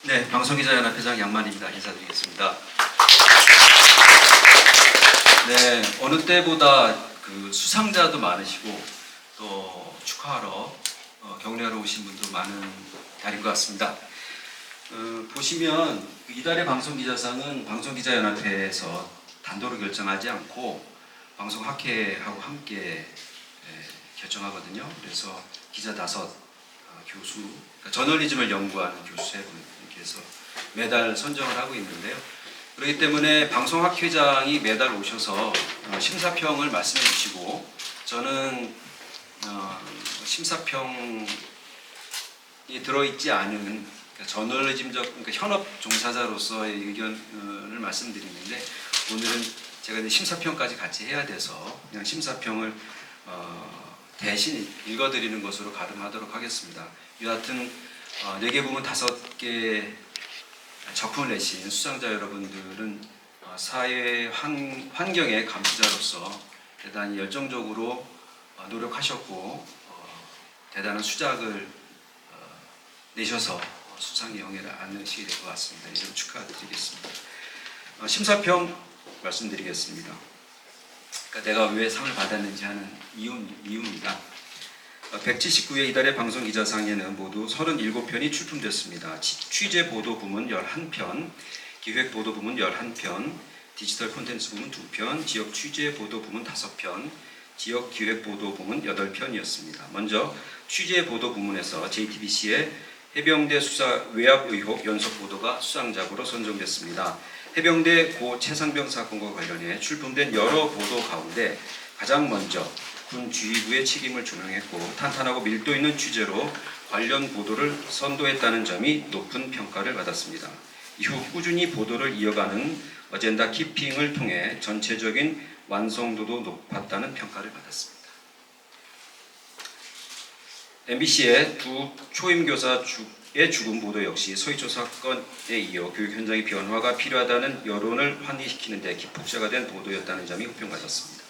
네, 방송기자연합회장 양만입니다. 인사드리겠습니다. 네, 어느 때보다 그 수상자도 많으시고 또 축하하러 격려하러 오신 분도 많은 달인 것 같습니다. 보시면 이달의 방송기자상은 방송기자연합회에서 단독으로 결정하지 않고 방송학회하고 함께 결정하거든요. 그래서 기자 5, 교수, 그러니까 저널리즘을 연구하는 교수 3분 이렇게 해서 매달 선정을 하고 있는데요. 그렇기 때문에 방송학회장이 매달 오셔서 심사평을 말씀해 주시고 저는 심사평이 들어있지 않은 그러니까 저널리즘적 그러니까 현업 종사자로서의 의견을 말씀드리는데 오늘은 제가 이제 심사평까지 같이 해야 돼서 그냥 심사평을 대신 읽어드리는 것으로 가름하도록 하겠습니다. 여하튼 4개 부문 5개 작품을 내신 수상자 여러분들은 사회 환경의 감시자로서 대단히 열정적으로 노력하셨고 대단한 수작을 내셔서 수상의 영예를 안으시게 될 것 같습니다. 이를 축하드리겠습니다. 심사평 말씀드리겠습니다. 그러니까 내가 왜 상을 받았는지 하는 이유입니다. 179회 이달의 방송기자상에는 모두 37편이 출품됐습니다. 취재 보도 부문 11편, 기획 보도 부문 11편, 디지털 콘텐츠 부문 2편, 지역 취재 보도 부문 5편, 지역 기획 보도 부문 8편이었습니다. 먼저 취재 보도 부문에서 JTBC의 해병대 수사 외압 의혹 연속 보도가 수상작으로 선정됐습니다. 해병대 고 최상병 사건과 관련해 출품된 여러 보도 가운데 가장 먼저 군 지휘부의 책임을 조명했고 탄탄하고 밀도 있는 취재로 관련 보도를 선도했다는 점이 높은 평가를 받았습니다. 이후 꾸준히 보도를 이어가는 어젠다 키핑을 통해 전체적인 완성도도 높았다는 평가를 받았습니다. MBC의 두 초임교사의 죽음 보도 역시 서희초 사건에 이어 교육 현장의 변화가 필요하다는 여론을 환기시키는 데 기폭제가 된 보도였다는 점이 호평받았습니다.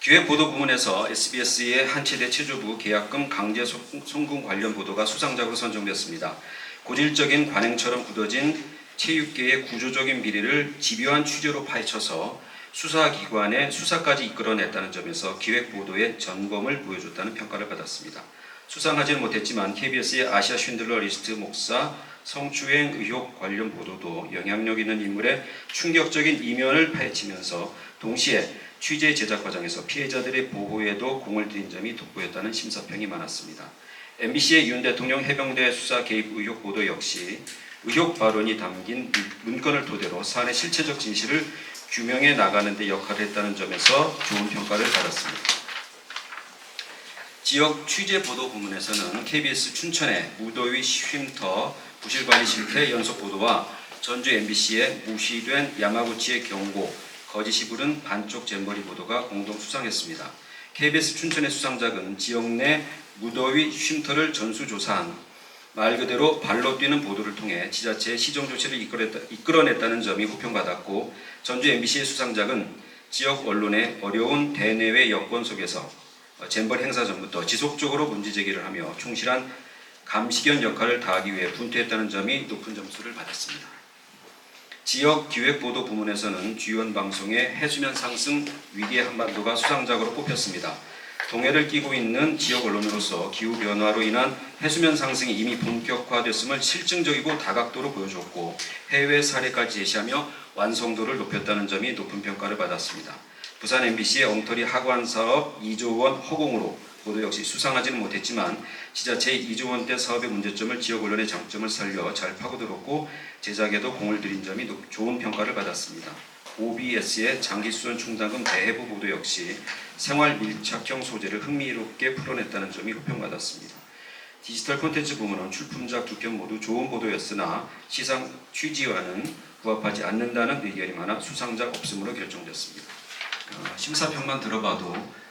기획보도 부문에서 SBS의 한체대 체조부 계약금 강제 송금 관련 보도가 수상작으로 선정됐습니다. 고질적인 관행처럼 굳어진 체육계의 구조적인 비리를 집요한 취재로 파헤쳐서 수사기관의 수사까지 이끌어냈다는 점에서 기획보도의 전범을 보여줬다는 평가를 받았습니다. 수상하지는 못했지만 KBS의 아시아 쉰들러 리스트 목사 성추행 의혹 관련 보도도 영향력 있는 인물의 충격적인 이면을 파헤치면서 동시에 취재 제작 과정에서 피해자들의 보호에도 공을 들인 점이 돋보였다는 심사평이 많았습니다. MBC의 윤 대통령 해병대 수사 개입 의혹 보도 역시 의혹 발언이 담긴 문건을 토대로 사안의 실체적 진실을 규명해 나가는 데 역할을 했다는 점에서 좋은 평가를 받았습니다. 지역 취재 보도 부문에서는 KBS 춘천의 무더위 쉼터 부실관리 실태 연속 보도와 전주 MBC의 무시된 야마구치의 경고 거짓이 부른 반쪽 잼버리 보도가 공동 수상했습니다. KBS 춘천의 수상작은 지역 내 무더위 쉼터를 전수조사한 말 그대로 발로 뛰는 보도를 통해 지자체의 시정 조치를 이끌어냈다는 점이 호평받았고 전주 MBC의 수상작은 지역 언론의 어려운 대내외 여건 속에서 잼버리 행사 전부터 지속적으로 문제 제기를 하며 충실한 감시견 역할을 다하기 위해 분투했다는 점이 높은 점수를 받았습니다. 지역 기획보도 부문에서는 주연 방송의 해수면 상승 위기의 한반도가 수상작으로 뽑혔습니다. 동해를 끼고 있는 지역 언론으로서 기후변화로 인한 해수면 상승이 이미 본격화됐음을 실증적이고 다각도로 보여줬고 해외 사례까지 제시하며 완성도를 높였다는 점이 높은 평가를 받았습니다. 부산 MBC의 엉터리 하관사업 2조 원 허공으로 보도 역시 수상하지는 못했지만 지자체의 2조 원대 사업의 문제점을 지역 언론의 장점을 살려 잘 파고들었고 제작에도 공을 들인 점이 좋은 평가를 받았습니다. OBS의 장기수선 충당금 대해부 보도 역시 생활 밀착형 소재를 흥미롭게 풀어냈다는 점이 호평받았습니다. 디지털 콘텐츠 부문은 출품작 2편 모두 좋은 보도였으나 시상 취지와는 부합하지 않는다는 의견이 많아 수상작 없음으로 결정됐습니다. 심사평만 들어봐도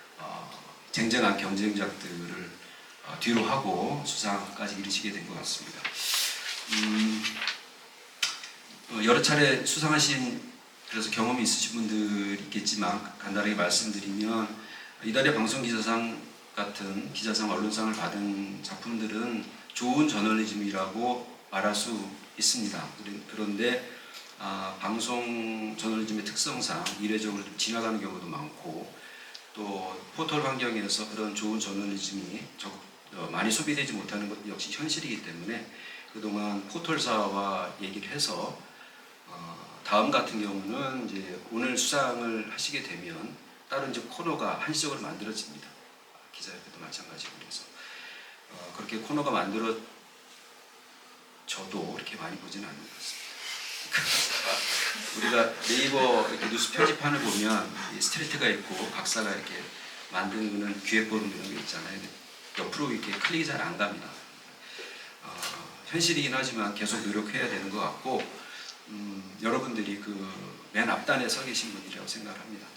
쟁쟁한 경쟁작들을 뒤로 하고 수상까지 이르시게 된 것 같습니다. 여러 차례 수상하신 그래서 경험이 있으신 분들이 있겠지만 간단하게 말씀드리면 이달의 방송기자상 같은 기자상, 언론상을 받은 작품들은 좋은 저널리즘이라고 말할 수 있습니다. 그런데 방송 저널리즘의 특성상 이례적으로 좀 지나가는 경우도 많고, 또 포털 환경에서 그런 좋은 저널리즘이 많이 소비되지 못하는 것 역시 현실이기 때문에 그동안 포털사와 얘기를 해서 다음 같은 경우는 이제 오늘 수상을 하시게 되면 다른 이제 코너가 한시적으로 만들어집니다. 기자협회도 마찬가지고. 그래서 그렇게 코너가 만들어져도 그렇게 많이 보지는 않는 것 같습니다. 우리가 네이버 이렇게 뉴스 표지판을 보면 스트레이트가 있고 박사가 이렇게 만드는 기획보름 이런 게 있잖아요. 옆으로 이렇게 클릭이 잘 안 갑니다. 현실이긴 하지만 계속 노력해야 되는 것 같고, 여러분들이 그 맨 앞단에 서 계신 분이라고 생각합니다.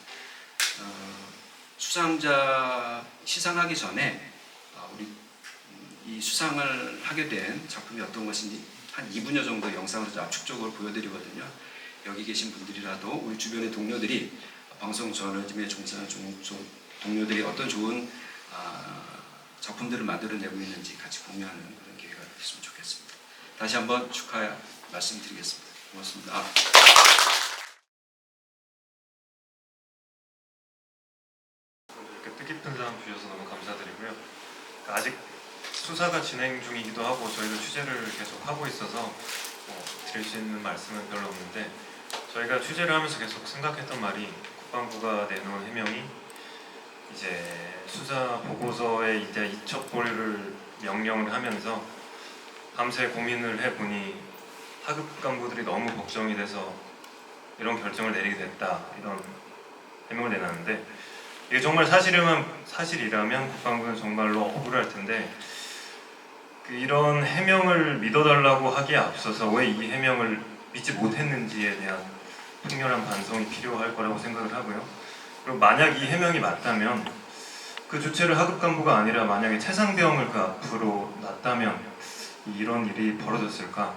수상자 시상하기 전에 우리 이 수상을 하게 된 작품이 어떤 것인지 한 2분여 정도 영상으로 압축적으로 보여드리거든요. 여기 계신 분들이라도 우리 주변의 동료들이 방송 저널리즘에 종사하는 동료들이 어떤 좋은 작품들을 만들어내고 있는지 같이 공유하는 그런 기회가 됐으면 좋겠습니다. 다시 한번 축하 말씀드리겠습니다. 고맙습니다. 이렇게 뜻깊은 상 주셔서 너무 감사드리고요. 아직 수사가 진행 중이기도 하고 저희도 취재를 계속 하고 있어서 드릴 수 있는 말씀은 별로 없는데, 저희가 취재를 하면서 계속 생각했던 말이, 국방부가 내놓은 해명이 이제 수사 보고서에 이제 이첩 보류를 명령을 하면서 밤새 고민을 해보니 하급 간부들이 너무 걱정이 돼서 이런 결정을 내리게 됐다, 이런 해명을 내놨는데, 이게 정말 사실이라면 국방부는 정말로 억울할 텐데, 이런 해명을 믿어달라고 하기에 앞서서 왜 이 해명을 믿지 못했는지에 대한 통렬한 반성이 필요할 거라고 생각을 하고요. 그리고 만약 이 해명이 맞다면 그 주체를 하급 간부가 아니라 만약에 최상병을 그 앞으로 놨다면 이런 일이 벌어졌을까,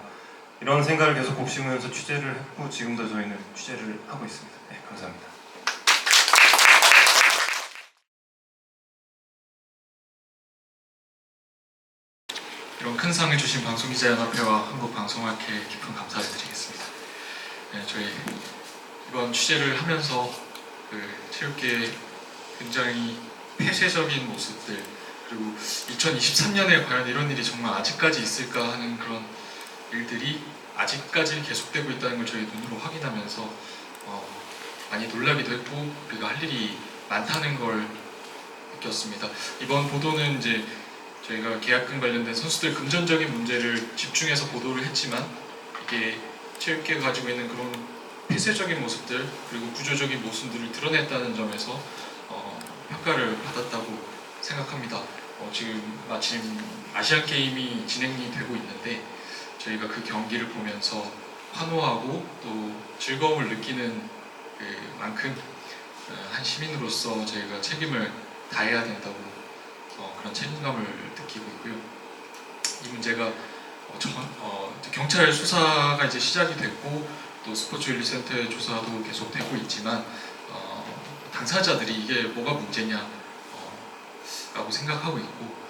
이런 생각을 계속 곱씹으면서 취재를 했고, 지금도 저희는 취재를 하고 있습니다. 네, 감사합니다. 이런 큰 상을 주신 방송기자연합회와 한국방송학회 깊은 감사를 드리겠습니다. 네, 저희 이번 취재를 하면서 체육계의 굉장히 폐쇄적인 모습들, 그리고 2023년에 과연 이런 일이 정말 아직까지 있을까 하는 그런 일들이 아직까지 계속되고 있다는 걸 저희 눈으로 확인하면서 많이 놀라기도 했고, 우리가 할 일이 많다는 걸 느꼈습니다. 이번 보도는 이제 저희가 계약금 관련된 선수들 금전적인 문제를 집중해서 보도를 했지만, 이게 체육계가 가지고 있는 그런 폐쇄적인 모습들 그리고 구조적인 모습들을 드러냈다는 점에서 평가를 받았다고 생각합니다. 지금 마침 아시안 게임이 진행이 되고 있는데, 저희가 그 경기를 보면서 환호하고 또 즐거움을 느끼는 만큼 한 시민으로서 저희가 책임을 다해야 된다고 그런 책임감을 느끼고 있고요. 이 문제가 경찰 수사가 이제 시작이 됐고, 또 스포츠윤리센터의 조사도 계속되고 있지만, 당사자들이 이게 뭐가 문제냐 라고 생각하고 있고,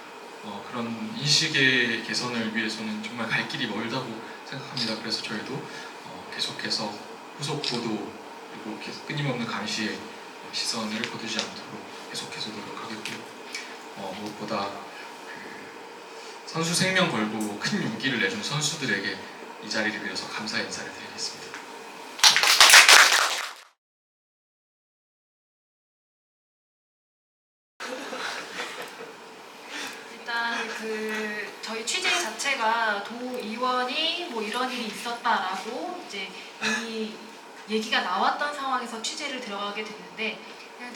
그런 인식의 개선을 위해서는 정말 갈 길이 멀다고 생각합니다. 그래서 저희도 계속해서 후속 보도 그리고 끊임없는 감시에 시선을 거두지 않도록 계속해서 노력하겠고요. 무엇보다 선수 생명 걸고 큰 용기를 내준 선수들에게 이 자리를 빌어서 감사 인사를 드리겠습니다. 일단 저희 취재 자체가 도의원이 뭐 이런 일이 있었다라고 이제 이미 얘기가 나왔던 상황에서 취재를 들어가게 됐는데, 그냥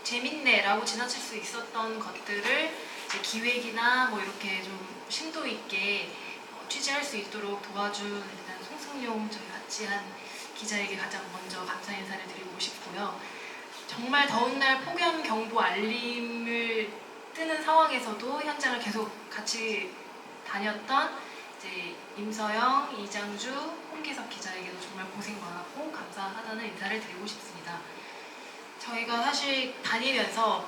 재밌네라고 지나칠 수 있었던 것들을 이제 기획이나 뭐 이렇게 좀 심도 있게 취재할 수 있도록 도와준 일단 송승용 저희 같이 한 기자에게 가장 먼저 감사 인사를 드리고 싶고요. 정말 더운 날 폭염 경보 알림을 뜨는 상황에서도 현장을 계속 같이 다녔던 이제 임서영, 이장주, 홍기석 기자에게도 정말 고생 많았고 감사하다는 인사를 드리고 싶습니다. 저희가 사실 다니면서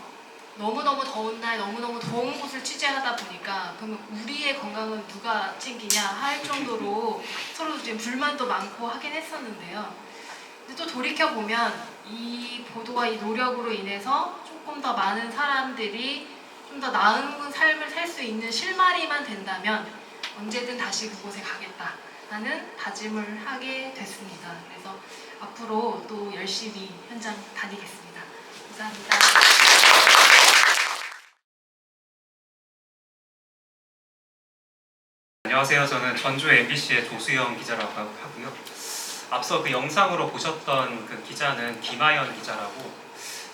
너무너무 더운 날 너무너무 더운 곳을 취재하다 보니까 그러면 우리의 건강은 누가 챙기냐 할 정도로 서로 이제 불만도 많고 하긴 했었는데요. 근데 또 돌이켜보면 이 보도와 이 노력으로 인해서 조금 더 많은 사람들이 좀 더 나은 삶을 살 수 있는 실마리만 된다면 언제든 다시 그곳에 가겠다라는 다짐을 하게 됐습니다. 그래서 앞으로 또 열심히 현장 다니겠습니다. 감사합니다. 안녕하세요. 저는 전주 MBC의 조수영 기자라고 하고요. 앞서 그 영상으로 보셨던 그 기자는 김하연 기자라고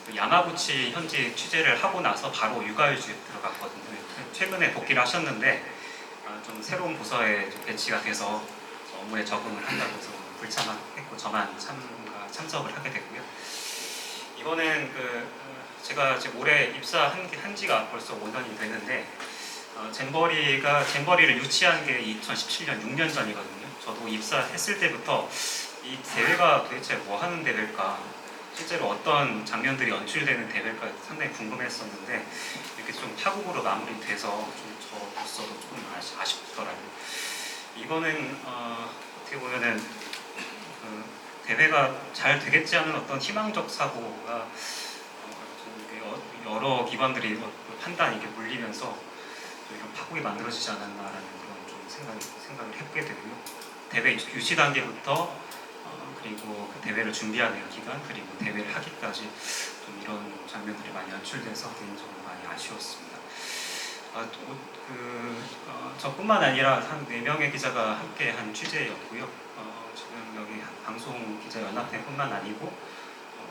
그 야마구치 현지 취재를 하고 나서 바로 육아휴직에 들어갔거든요. 최근에 복귀를 하셨는데 좀 새로운 부서에 좀 배치가 돼서 업무에 적응을 한다고 해서 불참했고 저만 참석을 하게 됐고요. 이거는 제가 지금 올해 입사한 지가 벌써 5년이 되는데 잼버리를 유치한 게 2017년 6년 전이거든요. 저도 입사했을 때부터 이 대회가 도대체 뭐 하는 대회일까, 실제로 어떤 장면들이 연출되는 대회일까 상당히 궁금했었는데 이렇게 좀 파국으로 마무리돼서 좀 저로서도 조금 아쉽더라고요. 이거는 어떻게 보면은 대회가 잘 되겠지 하는 어떤 희망적 사고가 좀 여러 기관들이 판단이 이렇게 물리면서 이런 파국이 만들어지지 않았나라는 그런 좀 생각을 해보게 되고요. 대회 유치 단계부터 그리고 그 대회를 준비하는 기간 그리고 대회를 하기까지 좀 이런 장면들이 많이 연출돼서 개인적으로 많이 아쉬웠습니다. 저뿐만 아니라 한 4명의 기자가 함께한 취재였고요. 지금 여기 방송 기자 연합회뿐만 아니고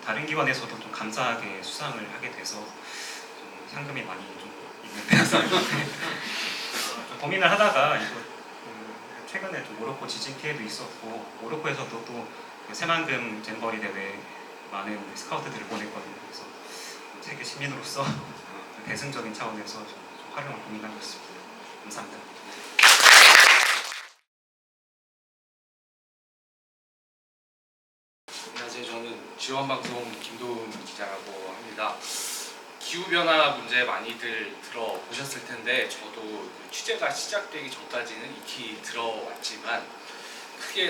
다른 기관에서도 좀 감사하게 수상을 하게 돼서 좀 상금이 많이 좀 있는 편이었는데 좀 고민을 하다가 최근에 좀 모로코 지진 피해도 있었고 모로코에서도 또 그 새만금 잼버리 대회에 많은 스카우트들을 보냈거든요. 그래서 세계 시민으로서 대승적인 차원에서 좀 활용을 고민하고 있습니다. 감사합니다. 안녕하세요. 저는 지원방송 김도훈 기자라고 합니다. 기후변화 문제 많이들 들어보셨을 텐데 저도 취재가 시작되기 전까지는 익히 들어왔지만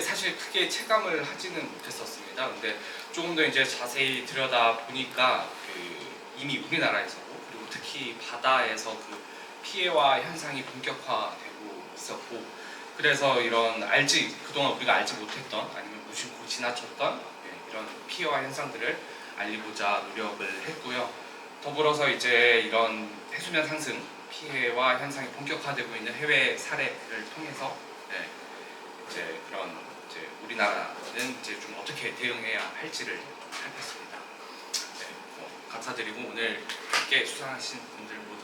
사실 크게 체감을 하지는 못했었습니다. 근데 조금 더 이제 자세히 들여다 보니까 이미 우리나라에서도 그리고 특히 바다에서 그 피해와 현상이 본격화되고 있었고 그래서 이런 그동안 우리가 알지 못했던 아니면 무심코 지나쳤던 이런 피해와 현상들을 알리고자 노력을 했고요. 더불어서 이제 이런 해수면 상승 피해와 현상이 본격화되고 있는 해외 사례를 통해서 이제 우리나라는 이제 좀 어떻게 대응해야 할지를 좀 살폈습니다. 감사드리고 오늘 함께 수상하신 분들 모두